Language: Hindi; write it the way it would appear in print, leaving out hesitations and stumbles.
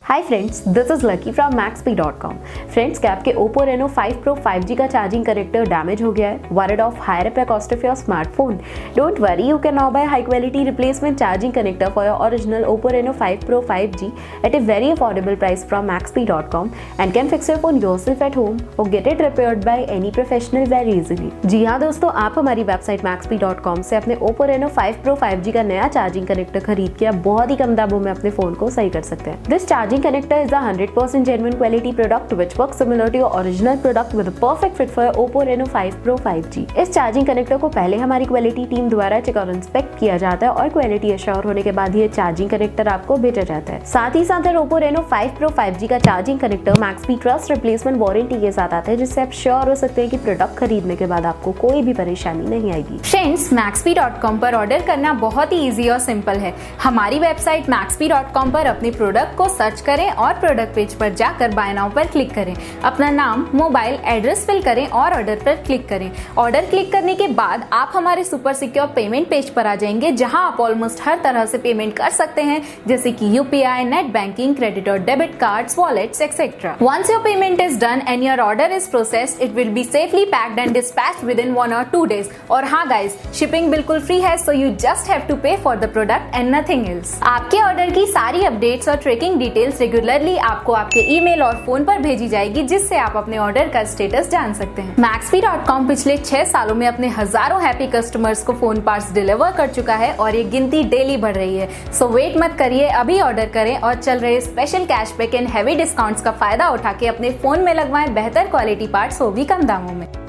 Hi friends, this is lucky from maxp.com। Friends, क्या आपके Oppo Reno 5 Pro 5G का चार्जिंग कनेक्टर डैमेज हो गया है? Worried of higher repair cost of your smartphone? Don't worry, you can now buy high quality replacement charging connector for your original Oppo Reno 5 Pro 5G at a very affordable price from maxp.com and can fix your phone yourself at home or get it repaired by any professional very easily। जी हाँ दोस्तों, आप हमारी वेबसाइट maxp.com से अपने Oppo Reno 5 Pro 5G का नया चार्जिंग कनेक्टर खरीद के आप बहुत ही कम दामों में अपने फोन को सही कर सकते हैं। This charging connector is a 100% genuine quality product which works similar to your original product with a perfect fit for your Oppo Reno 5 Pro 5G। इस चार्जिंग कनेक्टर को पहले हमारी क्वालिटी टीम द्वारा चेक और इंस्पेक्ट किया जाता है और क्वालिटी एश्योर होने के बाद ये चार्जिंग कनेक्टर आपको भेजा जाता है। साथ ही साथ Oppo Reno 5 Pro 5G का charging connector मैक्सपी trust replacement warranty के साथ आता है, जिससे आप श्योर हो सकते हैं कि प्रोडक्ट खरीदने के बाद आपको कोई भी परेशानी नहीं आएगी। फ्रेंड्स, maxp.com पर ऑर्डर करना बहुत ही इजी और सिंपल है। हमारी वेबसाइट maxp.com पर अपने प्रोडक्ट को सर्च करें और प्रोडक्ट पेज पर जाकर बाय नाउ पर क्लिक करें। अपना नाम, मोबाइल एड्रेस फिल करें और ऑर्डर पर क्लिक करें। ऑर्डर क्लिक करने के बाद आप हमारे सुपर सिक्योर पेमेंट पेज पर आ जाएंगे, जहां आप ऑलमोस्ट हर तरह से पेमेंट कर सकते हैं, जैसे कि यूपीआई, नेट बैंकिंग, क्रेडिट और debit cards, wallets etcetera. Once your payment is done and your order is processed, it will be safely packed and dispatched within 1 or 2 days। और हाँ गाइज, शिपिंग बिल्कुल फ्री है, so you just have to pay for the product and nothing else. आपके ऑर्डर की सारी अपडेट्स और ट्रैकिंग डिटेल्स रेगुलरली आपको आपके ईमेल और फोन पर भेजी जाएगी, जिससे आप अपने ऑर्डर का स्टेटस जान सकते हैं। maxp.com पिछले 6 सालों में अपने हजारों हैप्पी कस्टमर्स को फोन पार्ट्स डिलीवर कर चुका है और ये गिनती डेली बढ़ रही है। सो वेट मत करिए, अभी ऑर्डर करें और चल रहे special cashback and heavy discounts का फायदा उठा के अपने फोन में लगवाएं बेहतर क्वालिटी पार्ट्स, वो भी कम दामों में।